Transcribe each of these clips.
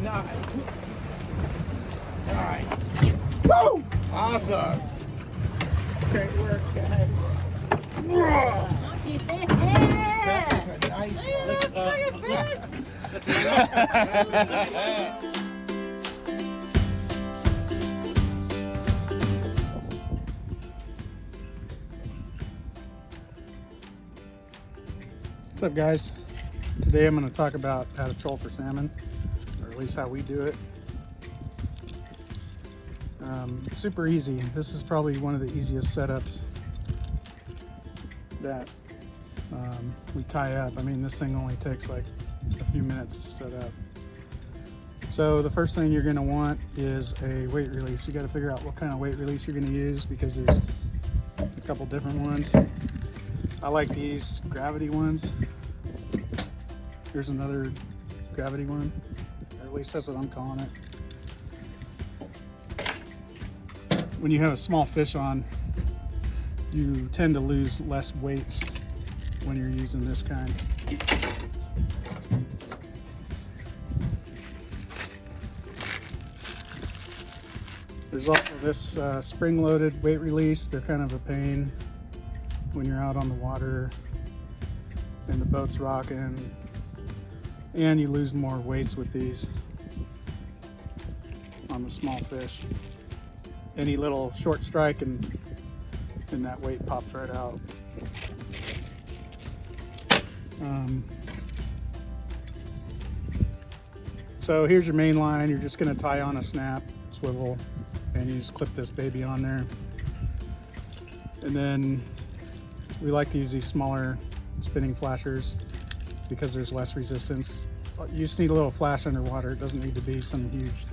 Nice. All right. Woo! Awesome. Great work, guys. Yeah. That is a nice What's up, guys? Today I'm going to talk about how to troll for salmon, or at least how we do it. It's super easy. This is probably one of the easiest setups that we tie up. I mean, this thing only takes like a few minutes to set up. So the first thing you're going to want is a weight release. You got to figure out what kind of weight release you're going to use because there's a couple different ones. I like these gravity ones. Here's another gravity one, or at least that's what I'm calling it. When you have a small fish on, you tend to lose less weights when you're using this kind. There's also this spring-loaded weight release. They're kind of a pain when you're out on the water and the boat's rocking, and you lose more weights with these on the small fish. Any little short strike and that weight pops right out. So here's your main line. You're just going to tie on a snap swivel and you just clip this baby on there. And then we like to use these smaller spinning flashers because there's less resistance. You just need a little flash underwater. It doesn't need to be some huge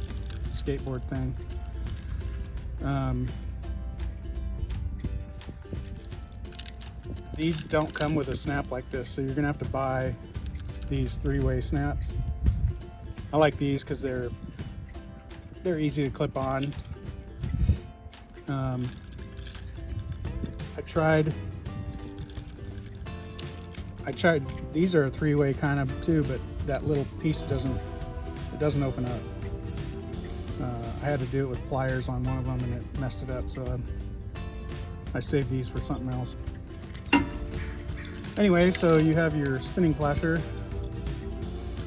skateboard thing. These don't come with a snap like this, so you're gonna have to buy these three-way snaps. I like these because they're easy to clip on. I tried, these are a three-way kind of too, but that little piece doesn't open up. I had to do it with pliers on one of them and it messed it up, so I saved these for something else. Anyway, so you have your spinning flasher,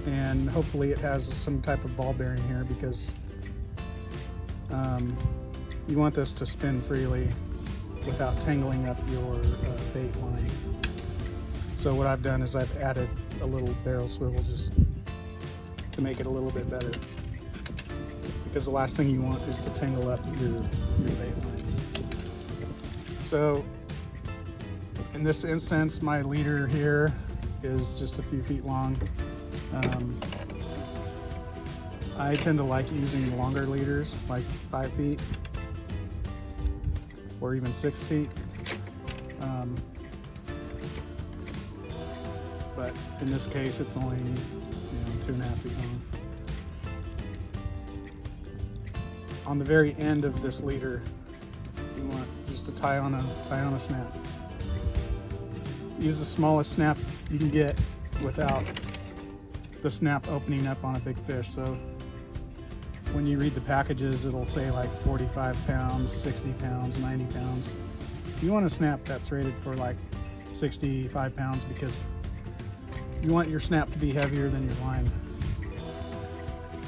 and hopefully it has some type of ball bearing here because you want this to spin freely without tangling up your bait line. So what I've done is I've added a little barrel swivel just to make it a little bit better, because the last thing you want is to tangle up your bait line. So in this instance, my leader here is just a few feet long. I tend to like using longer leaders, like 5 feet or even 6 feet. But in this case, it's only 2.5 feet long. On the very end of this leader, you want just to tie on a snap. Use the smallest snap you can get without the snap opening up on a big fish. So when you read the packages, it'll say like 45 pounds, 60 pounds, 90 pounds. You want a snap that's rated for like 65 pounds because you want your snap to be heavier than your line.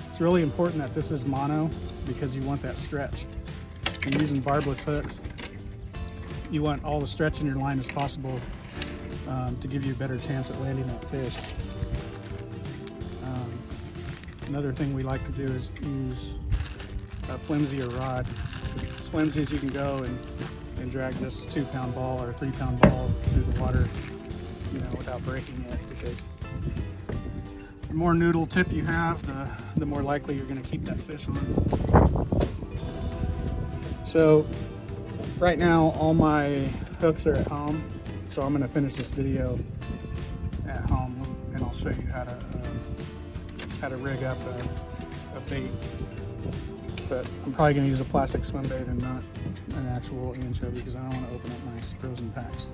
It's really important that this is mono because you want that stretch. And using barbless hooks, you want all the stretch in your line as possible to give you a better chance at landing that fish. Another thing we like to do is use a flimsier rod. As flimsy as you can go and drag this 2-pound ball or 3-pound ball through the water, without breaking it, because the more noodle tip you have, the more likely you're going to keep that fish on. So right now all my hooks are at home, so I'm going to finish this video at home and I'll show you how to rig up a bait. But I'm probably going to use a plastic swim bait and not an actual anchovy because I don't want to open up my frozen packs.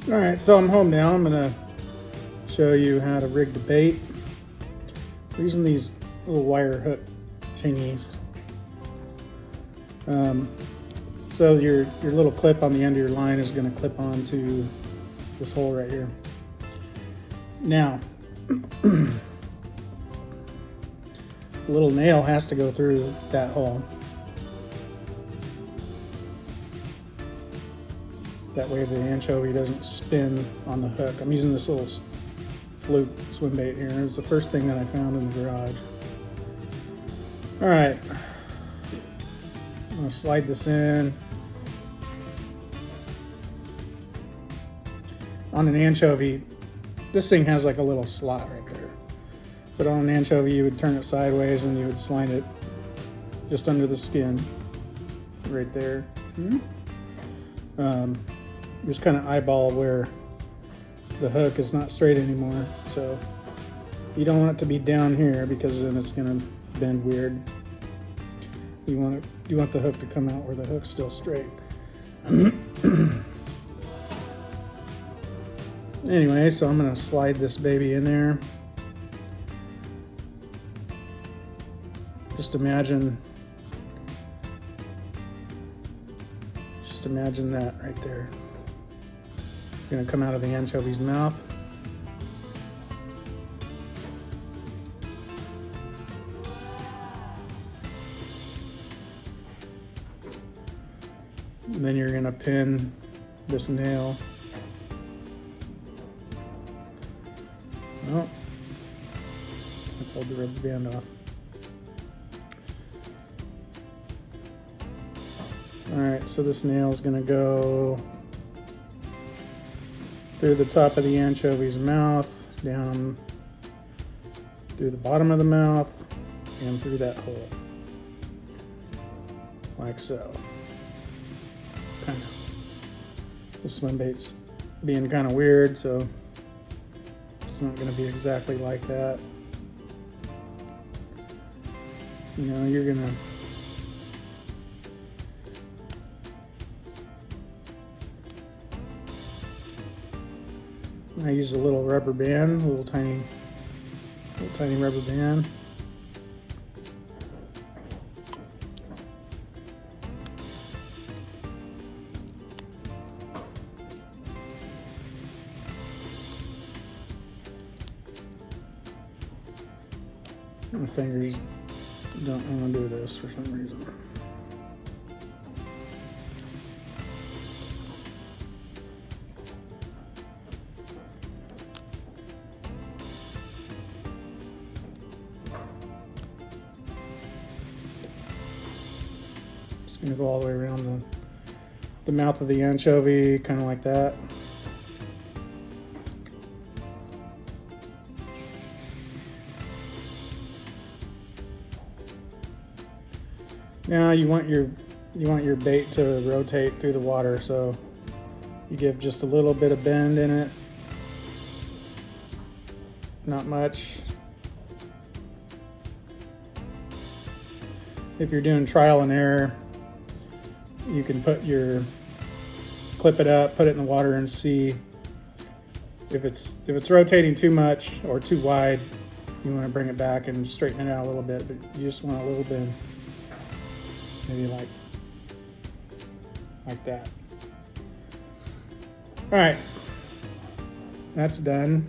Alright, so I'm home now. I'm going to show you how to rig the bait. We're using these little wire hook chingies. So your little clip on the end of your line is going to clip onto this hole right here. Now, a little nail has to go through that hole. That way the anchovy doesn't spin on the hook. I'm using this little fluke swim bait here. It's the first thing that I found in the garage. All right, I'm gonna slide this in. On an anchovy, this thing has like a little slot right there. But on an anchovy, you would turn it sideways and you would slide it just under the skin, right there. Just kind of eyeball where the hook is not straight anymore. So you don't want it to be down here because then it's gonna bend weird. You want the hook to come out where the hook's still straight. Anyway, so I'm gonna slide this baby in there. Just imagine that right there. Gonna come out of the anchovy's mouth. And then you're gonna pin this nail. Oh, I pulled the rubber band off. All right, so this nail is gonna go through the top of the anchovy's mouth, down through the bottom of the mouth, and through that hole, like so. Kind of. The swim bait's being kind of weird, so it's not going to be exactly like that. You know, you're going to I used a little rubber band, a little tiny rubber band. My fingers don't want to do this for some reason. Just going to go all the way around the mouth of the anchovy, kind of like that. Now you want your bait to rotate through the water, so you give just a little bit of bend in it, not much. If you're doing trial and error, you can clip it up, put it in the water, and see if it's rotating too much or too wide. You want to bring it back and straighten it out a little bit, but you just want a little bend. Maybe like that. All right, that's done.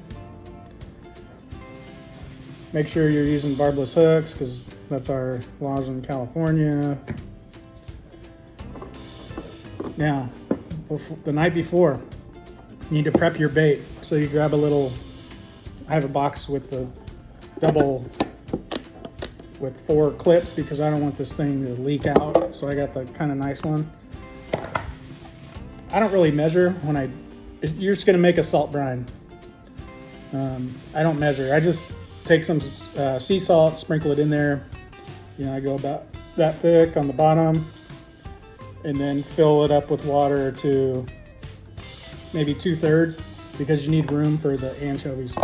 Make sure you're using barbless hooks because that's our laws in California. Now, the night before, you need to prep your bait. So you grab I have a box with the with 4 clips because I don't want this thing to leak out. So I got the kind of nice one. I don't really measure you're just gonna make a salt brine. I don't measure. I just take some sea salt, sprinkle it in there. You know, I go about that thick on the bottom and then fill it up with water to maybe 2/3 because you need room for the anchovies.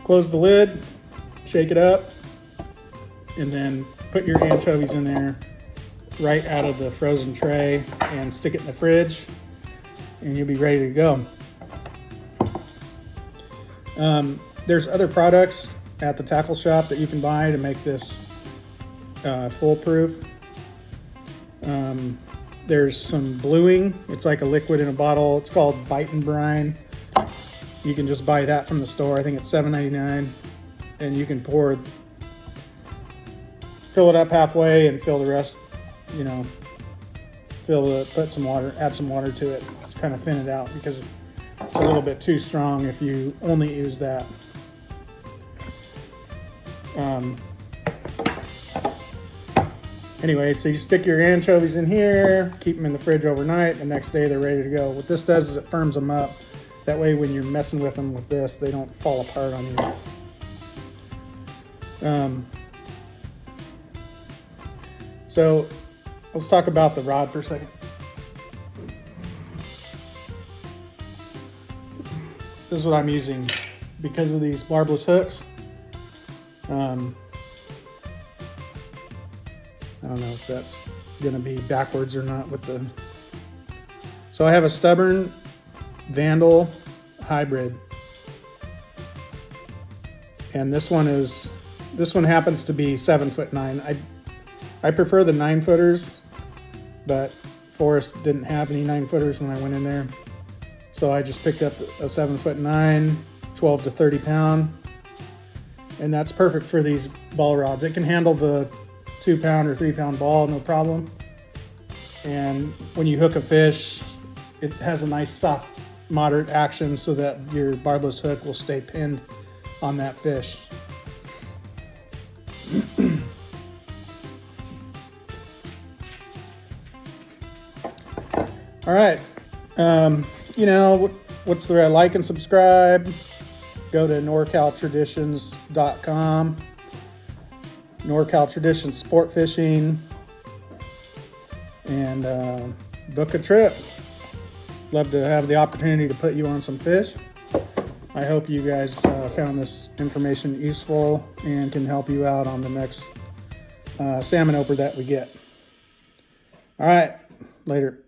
Close the lid, shake it up, and then put your anchovies in there right out of the frozen tray and stick it in the fridge and you'll be ready to go. There's other products at the tackle shop that you can buy to make this foolproof. There's some bluing. It's like a liquid in a bottle. It's called Bite and Brine. You can just buy that from the store. I think it's $7.99, and you can fill it up halfway and fill the rest. You know, put some water, add some water to it, just kind of thin it out because it's a little bit too strong if you only use that. Anyway, so you stick your anchovies in here, keep them in the fridge overnight. The next day they're ready to go. What this does is it firms them up. That way when you're messing with them with this, they don't fall apart on you. So let's talk about the rod for a second. This is what I'm using because of these barbless hooks. I don't know if that's going to be backwards or not with the... So I have a Stubborn Vandal hybrid. And this one happens to be 7'9". I prefer the 9-footers, but Forrest didn't have any 9-footers when I went in there. So I just picked up a 7'9", 12 to 30 pound. And that's perfect for these ball rods. It can handle the 2-pound or 3-pound ball, no problem. And when you hook a fish, it has a nice soft, moderate action so that your barbless hook will stay pinned on that fish. All right. You know, what's the like and subscribe? Go to NorCalTraditions.com. NorCal Traditions Sport Fishing, and book a trip. Love to have the opportunity to put you on some fish. I hope you guys found this information useful and can help you out on the next salmon opener that we get. All right, later.